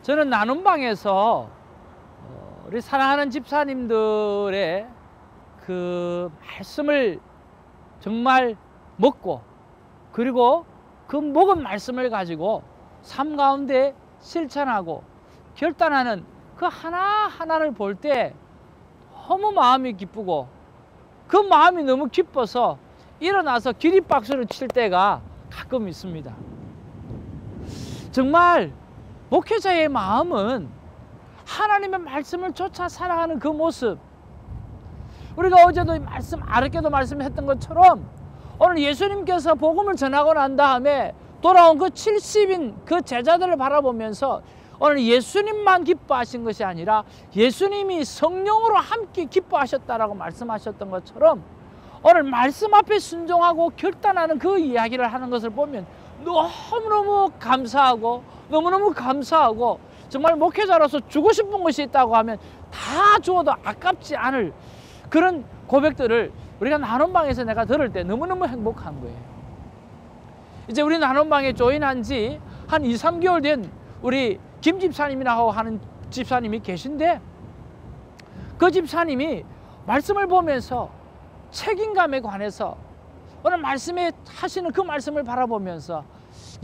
저는 나눔방에서 우리 사랑하는 집사님들의 그 말씀을 정말 먹고, 그리고 그 먹은 말씀을 가지고 삶 가운데 실천하고 결단하는 그 하나하나를 볼 때 너무 마음이 기쁘고, 그 마음이 너무 기뻐서 일어나서 기립박수를 칠 때가 가끔 있습니다. 정말 목회자의 마음은 하나님의 말씀을 쫓아 살아가는 그 모습, 우리가 어제도 아랫게도 말씀했던 것처럼 오늘 예수님께서 복음을 전하고 난 다음에 돌아온 그 70인 그 제자들을 바라보면서 오늘 예수님만 기뻐하신 것이 아니라 예수님이 성령으로 함께 기뻐하셨다라고 말씀하셨던 것처럼 오늘 말씀 앞에 순종하고 결단하는 그 이야기를 하는 것을 보면 너무너무 감사하고, 너무너무 감사하고, 정말 목회자로서 주고 싶은 것이 있다고 하면 다 주어도 아깝지 않을 그런 고백들을 우리가 나눔방에서 내가 들을 때 너무너무 행복한 거예요. 이제 우리 나눔방에 조인한 지 한 2, 3개월 된 우리 김 집사님이라고 하는 집사님이 계신데, 그 집사님이 말씀을 보면서 책임감에 관해서 오늘 말씀에 하시는 그 말씀을 바라보면서,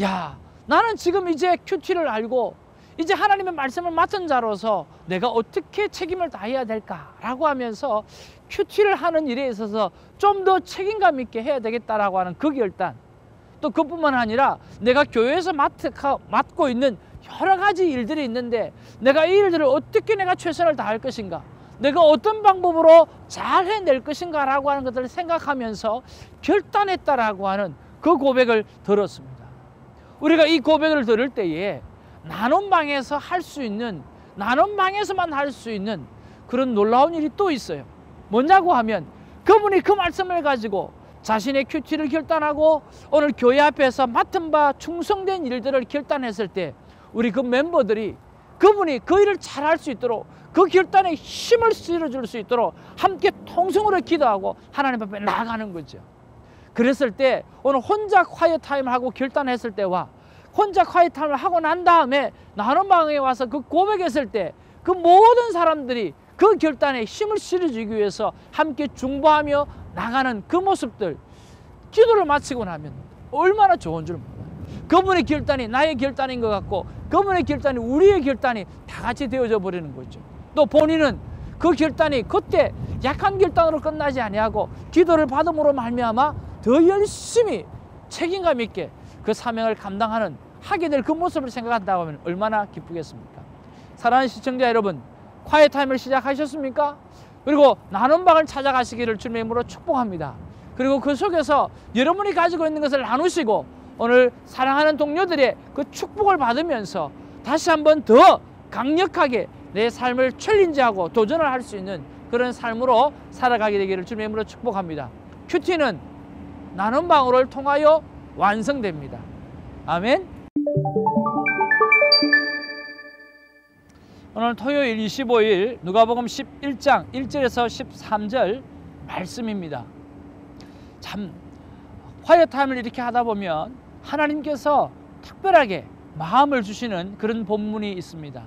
야, 나는 지금 이제 큐티를 알고 이제 하나님의 말씀을 맡은 자로서 내가 어떻게 책임을 다해야 될까라고 하면서 큐티를 하는 일에 있어서 좀 더 책임감 있게 해야 되겠다라고 하는 그 결단, 또 그뿐만 아니라 내가 교회에서 맡고 있는 여러 가지 일들이 있는데 내가 이 일들을 어떻게 내가 최선을 다할 것인가, 내가 어떤 방법으로 잘 해낼 것인가 라고 하는 것들을 생각하면서 결단했다라고 하는 그 고백을 들었습니다. 우리가 이 고백을 들을 때에 나눔방에서 할 수 있는, 나눔방에서만 할 수 있는 그런 놀라운 일이 또 있어요. 뭐냐고 하면 그분이 그 말씀을 가지고 자신의 큐티를 결단하고 오늘 교회 앞에서 맡은 바 충성된 일들을 결단했을 때 우리 그 멤버들이 그분이 그 일을 잘할 수 있도록 그 결단에 힘을 실어줄 수 있도록 함께 통성으로 기도하고 하나님 앞에 나아가는 거죠. 그랬을 때 오늘 혼자 콰이어 타임을 하고 결단했을 때와 혼자 콰이어 타임을 하고 난 다음에 나눔방에 와서 그 고백했을 때 그 모든 사람들이 그 결단에 힘을 실어주기 위해서 함께 중보하며 나가는 그 모습들, 기도를 마치고 나면 얼마나 좋은 줄 몰라요. 그분의 결단이 나의 결단인 것 같고 그분의 결단이 우리의 결단이 다 같이 되어져 버리는 거죠. 또 본인은 그 결단이 그때 약한 결단으로 끝나지 아니하고 기도를 받음으로 말미암아 더 열심히 책임감 있게 그 사명을 감당하는 하게 될 그 모습을 생각한다고 하면 얼마나 기쁘겠습니까? 사랑하는 시청자 여러분, 콰이어 타임을 시작하셨습니까? 그리고 나눔방을 찾아가시기를 주님의 이름으로 축복합니다. 그리고 그 속에서 여러분이 가지고 있는 것을 나누시고 오늘 사랑하는 동료들의 그 축복을 받으면서 다시 한번 더 강력하게 내 삶을 챌린지하고 도전을 할 수 있는 그런 삶으로 살아가게 되기를 주님의 이름으로 축복합니다. 큐티는 나눔방을 통하여 완성됩니다. 아멘. 오늘 토요일 25일 누가복음 11장 1절에서 13절 말씀입니다. 참 콰이어 타임을 이렇게 하다 보면 하나님께서 특별하게 마음을 주시는 그런 본문이 있습니다.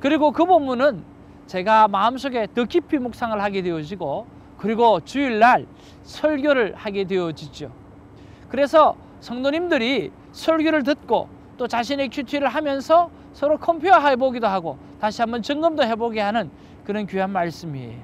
그리고 그 본문은 제가 마음속에 더 깊이 묵상을 하게 되어지고 그리고 주일날 설교를 하게 되어지죠. 그래서 성도님들이 설교를 듣고 또 자신의 큐티를 하면서 서로 컴페어 해보기도 하고 다시 한번 점검도 해보게 하는 그런 귀한 말씀이에요.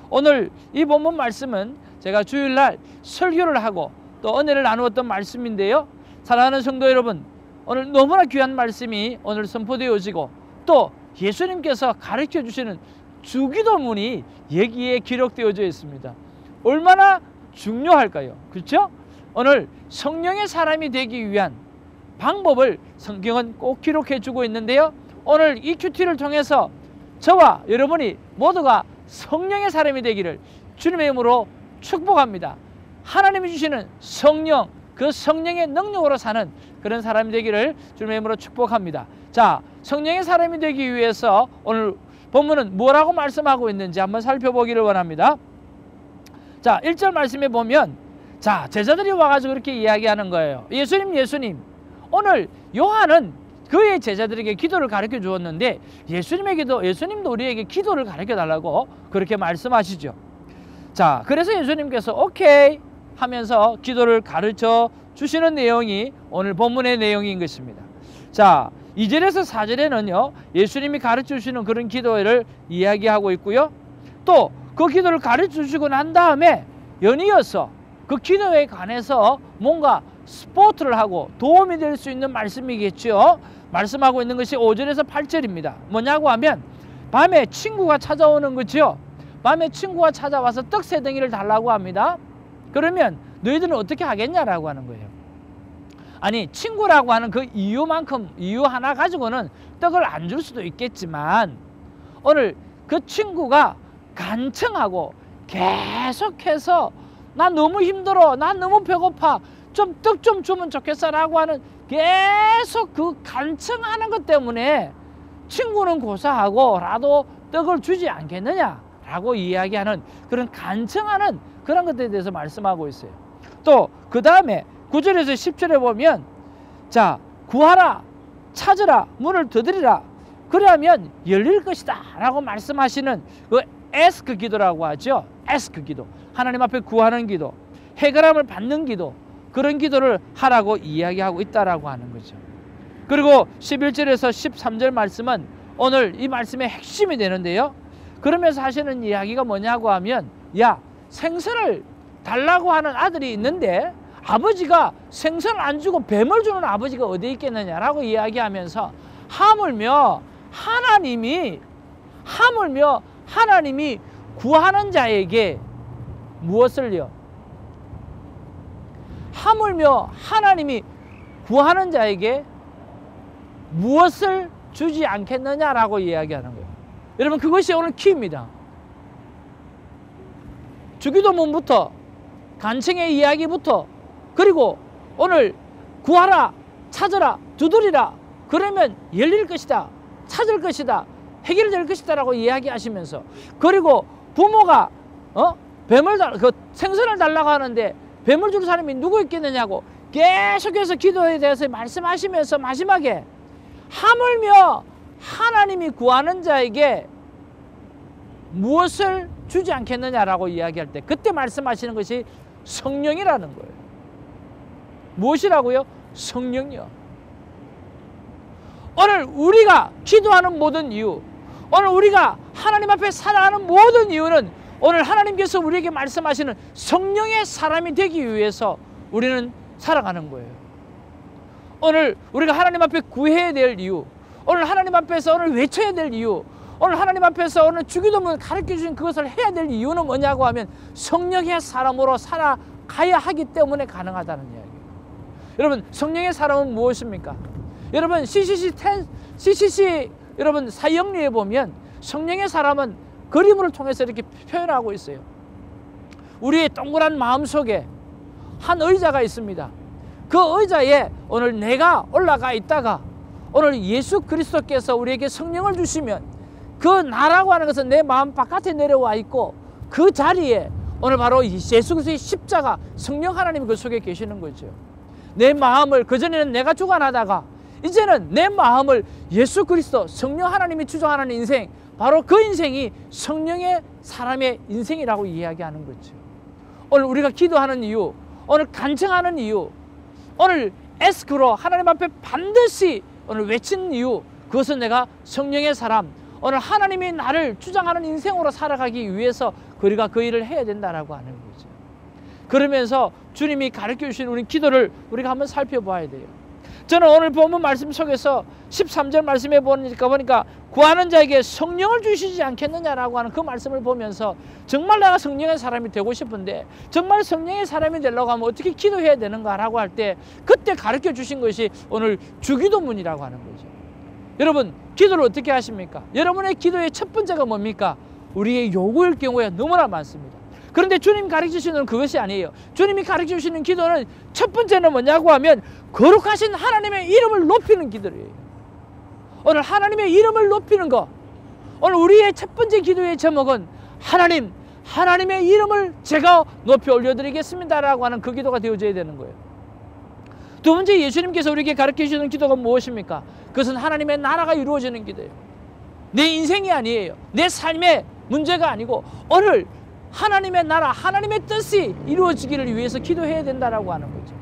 오늘 이 본문 말씀은 제가 주일날 설교를 하고 또 은혜를 나누었던 말씀인데요. 사랑하는 성도 여러분, 오늘 너무나 귀한 말씀이 오늘 선포되어지고 또 예수님께서 가르쳐 주시는 주기도문이 여기에 기록되어져 있습니다. 얼마나 중요할까요? 그렇죠? 오늘 성령의 사람이 되기 위한 방법을 성경은 꼭 기록해 주고 있는데요. 오늘 이 큐티를 통해서 저와 여러분이 모두가 성령의 사람이 되기를 주님의 이름으로 축복합니다. 하나님이 주시는 성령, 그 성령의 능력으로 사는 그런 사람이 되기를 주님의 이름으로 축복합니다. 자, 성령의 사람이 되기 위해서 오늘 본문은 뭐라고 말씀하고 있는지 한번 살펴보기를 원합니다. 자, 1절 말씀에 보면 자, 제자들이 와가지고 이렇게 이야기하는 거예요. 예수님, 오늘 요한은 그의 제자들에게 기도를 가르쳐 주었는데 예수님도 우리에게 기도를 가르쳐 달라고 그렇게 말씀하시죠. 자, 그래서 예수님께서 오케이 하면서 기도를 가르쳐 주시는 내용이 오늘 본문의 내용인 것입니다. 자, 2절에서 4절에는요 예수님이 가르쳐 주시는 그런 기도를 이야기하고 있고요. 또 그 기도를 가르쳐 주시고 난 다음에 연이어서 그 기도에 관해서 뭔가 스포트를 하고 도움이 될 수 있는 말씀이겠죠. 말씀하고 있는 것이 5절에서 8절입니다. 뭐냐고 하면 밤에 친구가 찾아오는 거죠. 밤에 친구가 찾아와서 떡 3덩이를 달라고 합니다. 그러면 너희들은 어떻게 하겠냐라고 하는 거예요. 아니, 친구라고 하는 그 이유 하나 가지고는 떡을 안 줄 수도 있겠지만 오늘 그 친구가 간청하고 계속해서 나 너무 힘들어, 나 너무 배고파, 좀 떡 좀 주면 좋겠어 라고 하는 계속 그 간청하는 것 때문에 친구는 고사하고라도 떡을 주지 않겠느냐 라고 이야기하는 그런 간청하는 그런 것들에 대해서 말씀하고 있어요. 또 그 다음에 9절에서 10절에 보면 자, 구하라, 찾으라, 문을 두드리라, 그러면 열릴 것이다 라고 말씀하시는 그 에스크 기도라고 하죠. 에스크 기도, 하나님 앞에 구하는 기도, 해결함을 받는 기도, 그런 기도를 하라고 이야기하고 있다라고 하는 거죠. 그리고 11절에서 13절 말씀은 오늘 이 말씀의 핵심이 되는데요. 그러면서 하시는 이야기가 뭐냐고 하면 야, 생선을 달라고 하는 아들이 있는데 아버지가 생선을 안 주고 뱀을 주는 아버지가 어디 있겠느냐라고 이야기하면서 하물며 하나님이 구하는 자에게 무엇을요? 하물며 하나님이 구하는 자에게 무엇을 주지 않겠느냐라고 이야기하는 거예요. 여러분, 그것이 오늘 키입니다. 주기도문부터 간청의 이야기부터, 그리고 오늘 구하라, 찾으라, 두드리라, 그러면 열릴 것이다, 찾을 것이다, 해결될 것이다 라고 이야기하시면서, 그리고 부모가 생선을 달라고 하는데 뱀을 줄 사람이 누구 있겠느냐고 계속해서 기도에 대해서 말씀하시면서 마지막에 하물며 하나님이 구하는 자에게 무엇을 주지 않겠느냐라고 이야기할 때 그때 말씀하시는 것이 성령이라는 거예요. 무엇이라고요? 성령이요. 오늘 우리가 기도하는 모든 이유, 오늘 우리가 하나님 앞에 살아가는 모든 이유는 오늘 하나님께서 우리에게 말씀하시는 성령의 사람이 되기 위해서 우리는 살아가는 거예요. 오늘 우리가 하나님 앞에 구해야 될 이유, 오늘 하나님 앞에서 오늘 외쳐야 될 이유, 오늘 하나님 앞에서 오늘 주기도문 가르쳐 주신 그것을 해야 될 이유는 뭐냐고 하면 성령의 사람으로 살아가야 하기 때문에 가능하다는 이야기예요. 여러분, 성령의 사람은 무엇입니까? 여러분, CCC 여러분 사형리에 보면 성령의 사람은 그림을 통해서 이렇게 표현하고 있어요. 우리의 동그란 마음속에 한 의자가 있습니다. 그 의자에 오늘 내가 올라가 있다가 오늘 예수 그리스도께서 우리에게 성령을 주시면 그 나라고 하는 것은 내 마음 바깥에 내려와 있고 그 자리에 오늘 바로 예수 그리스도의 십자가 성령 하나님이 그 속에 계시는 거죠. 내 마음을 그전에는 내가 주관하다가 이제는 내 마음을 예수 그리스도 성령 하나님이 주장하는 인생, 바로 그 인생이 성령의 사람의 인생이라고 이야기하는 거죠. 오늘 우리가 기도하는 이유, 오늘 간청하는 이유, 오늘 에스크로 하나님 앞에 반드시 오늘 외치는 이유, 그것은 내가 성령의 사람, 오늘 하나님이 나를 주장하는 인생으로 살아가기 위해서 우리가 그 일을 해야 된다라고 하는 거죠. 그러면서 주님이 가르쳐 주신 우리 기도를 우리가 한번 살펴봐야 돼요. 저는 오늘 본문 말씀 속에서 13절 말씀에 보니까 구하는 자에게 성령을 주시지 않겠느냐라고 하는 그 말씀을 보면서 정말 내가 성령의 사람이 되고 싶은데 정말 성령의 사람이 되려고 하면 어떻게 기도해야 되는가라고 할 때 그때 가르쳐 주신 것이 오늘 주기도문이라고 하는 거죠. 여러분, 기도를 어떻게 하십니까? 여러분의 기도의 첫 번째가 뭡니까? 우리의 요구일 경우에 너무나 많습니다. 그런데 주님 가르치시는 그것이 아니에요. 주님이 가르치시는 기도는 첫 번째는 뭐냐고 하면 거룩하신 하나님의 이름을 높이는 기도예요. 오늘 하나님의 이름을 높이는 것, 오늘 우리의 첫 번째 기도의 제목은 하나님의 이름을 제가 높이 올려드리겠습니다라고 하는 그 기도가 되어져야 되는 거예요. 두 번째 예수님께서 우리에게 가르쳐 주시는 기도가 무엇입니까? 그것은 하나님의 나라가 이루어지는 기도예요. 내 인생이 아니에요. 내 삶의 문제가 아니고 오늘 하나님의 나라, 하나님의 뜻이 이루어지기를 위해서 기도해야 된다라고 하는 거죠.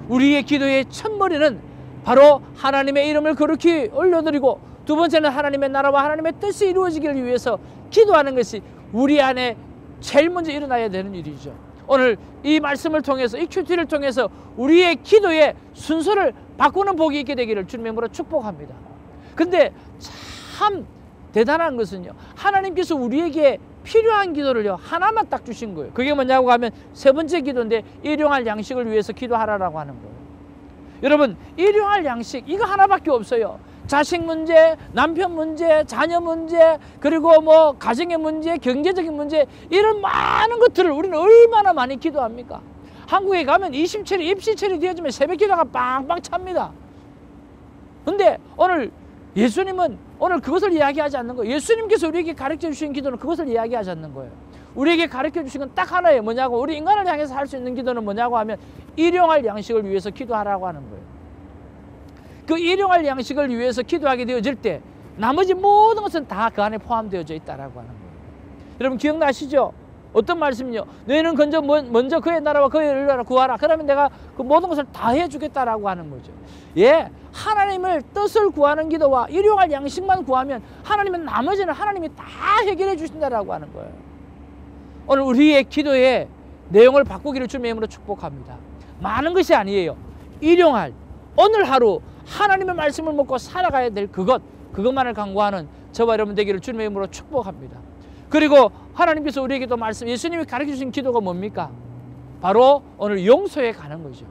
우리의 기도의 첫머리는 바로 하나님의 이름을 거룩히 올려드리고, 두 번째는 하나님의 나라와 하나님의 뜻이 이루어지기를 위해서 기도하는 것이 우리 안에 제일 먼저 일어나야 되는 일이죠. 오늘 이 말씀을 통해서, 이 큐티를 통해서 우리의 기도의 순서를 바꾸는 복이 있게 되기를 주님의 이름으로 축복합니다. 근데 참 대단한 것은요, 하나님께서 우리에게 필요한 기도를요 하나만 딱 주신 거예요. 그게 뭐냐고 하면 세 번째 기도인데, 일용할 양식을 위해서 기도하라라고 하는 거예요. 여러분, 일용할 양식 이거 하나밖에 없어요. 자식 문제, 남편 문제, 자녀 문제, 그리고 뭐 가정의 문제, 경제적인 문제, 이런 많은 것들을 우리는 얼마나 많이 기도합니까? 한국에 가면 이심처리, 입시처리 되어지면 새벽 기도가 빵빵 찹니다. 근데 오늘 예수님은 오늘 그것을 이야기하지 않는 거예요. 예수님께서 우리에게 가르쳐 주신 기도는 그것을 이야기하지 않는 거예요. 우리에게 가르쳐 주신 건 딱 하나예요. 뭐냐고, 우리 인간을 향해서 할 수 있는 기도는 뭐냐고 하면 일용할 양식을 위해서 기도하라고 하는 거예요. 그 일용할 양식을 위해서 기도하게 되어질 때 나머지 모든 것은 다 그 안에 포함되어져 있다라고 하는 거예요. 여러분 기억나시죠? 어떤 말씀이요? 너희는 먼저 그의 나라와 그의 의를 구하라. 그러면 내가 그 모든 것을 다 해주겠다라고 하는 거죠. 예, 하나님을 뜻을 구하는 기도와 일용할 양식만 구하면 하나님은 나머지는 하나님이 다 해결해 주신다라고 하는 거예요. 오늘 우리의 기도의 내용을 바꾸기를 주님의 이름으로 축복합니다. 많은 것이 아니에요. 일용할, 오늘 하루 하나님의 말씀을 먹고 살아가야 될 그것만을 강구하는 저와 여러분 되기를 주님의 이름으로 축복합니다. 그리고 하나님께서 우리에게 또 예수님이 가르쳐 주신 기도가 뭡니까? 바로 오늘 용서에 가는 거죠.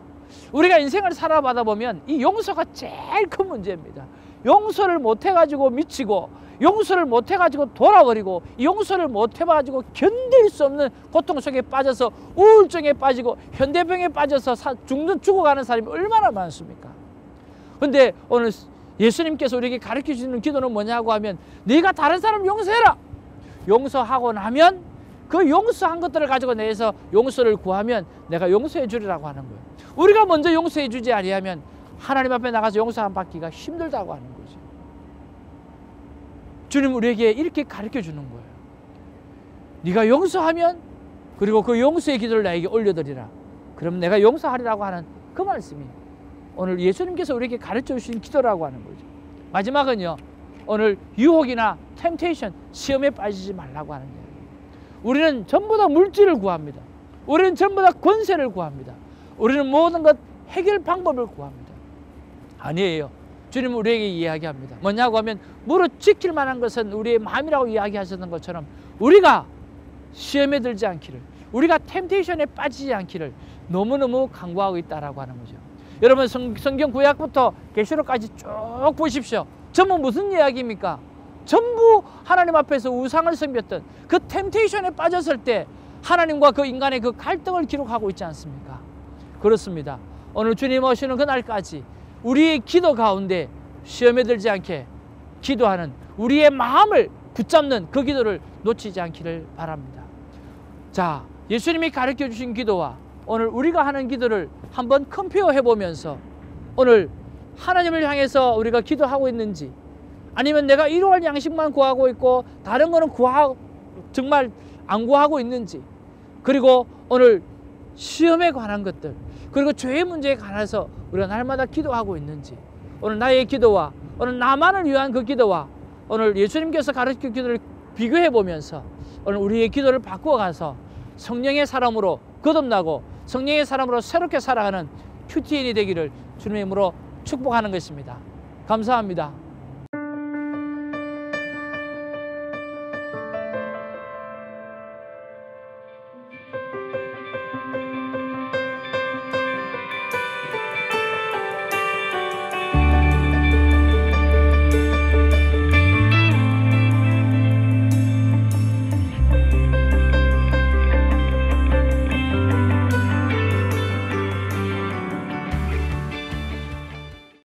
우리가 인생을 살아가다 보면 이 용서가 제일 큰 문제입니다. 용서를 못해가지고 미치고, 용서를 못해가지고 돌아버리고, 용서를 못해가지고 견딜 수 없는 고통 속에 빠져서 우울증에 빠지고 현대병에 빠져서 죽어가는 사람이 얼마나 많습니까? 근데 오늘 예수님께서 우리에게 가르쳐 주시는 기도는 뭐냐고 하면, 네가 다른 사람 용서해라. 용서하고 나면 그 용서한 것들을 가지고 내서 용서를 구하면 내가 용서해 주리라고 하는 거예요. 우리가 먼저 용서해 주지 아니하면 하나님 앞에 나가서 용서함 받기가 힘들다고 하는 거죠. 주님 우리에게 이렇게 가르쳐 주는 거예요. 네가 용서하면, 그리고 그 용서의 기도를 나에게 올려드리라. 그럼 내가 용서하리라고 하는 그 말씀이 오늘 예수님께서 우리에게 가르쳐 주신 기도라고 하는 거죠. 마지막은요, 오늘 유혹이나 템테이션, 시험에 빠지지 말라고 하는 거예요. 우리는 전부 다 물질을 구합니다. 우리는 전부 다 권세를 구합니다. 우리는 모든 것 해결 방법을 구합니다. 아니에요. 주님은 우리에게 이야기합니다. 뭐냐고 하면, 무릇 지킬 만한 것은 우리의 마음이라고 이야기하셨던 것처럼 우리가 시험에 들지 않기를, 우리가 템테이션에 빠지지 않기를 너무너무 강구하고 있다라고 하는 거죠. 여러분 성경 구약부터 계시록까지 쭉 보십시오. 전부 무슨 이야기입니까? 전부 하나님 앞에서 우상을 섬겼던 그 템테이션에 빠졌을 때 하나님과 그 인간의 그 갈등을 기록하고 있지 않습니까? 그렇습니다. 오늘 주님 오시는 그날까지 우리의 기도 가운데 시험에 들지 않게 기도하는, 우리의 마음을 붙잡는 그 기도를 놓치지 않기를 바랍니다. 자, 예수님이 가르쳐 주신 기도와 오늘 우리가 하는 기도를 한번 컴페어해 보면서 오늘 하나님을 향해서 우리가 기도하고 있는지, 아니면 내가 일용할 양식만 구하고 있고 다른 거는 정말 안 구하고 있는지, 그리고 오늘 시험에 관한 것들, 그리고 죄의 문제에 관해서 우리가 날마다 기도하고 있는지, 오늘 나의 기도와 오늘 나만을 위한 그 기도와 오늘 예수님께서 가르친 기도를 비교해 보면서 오늘 우리의 기도를 바꾸어가서 성령의 사람으로 거듭나고 성령의 사람으로 새롭게 살아가는 큐티인이 되기를 주님의 이름으로 축복하는 것입니다. 감사합니다.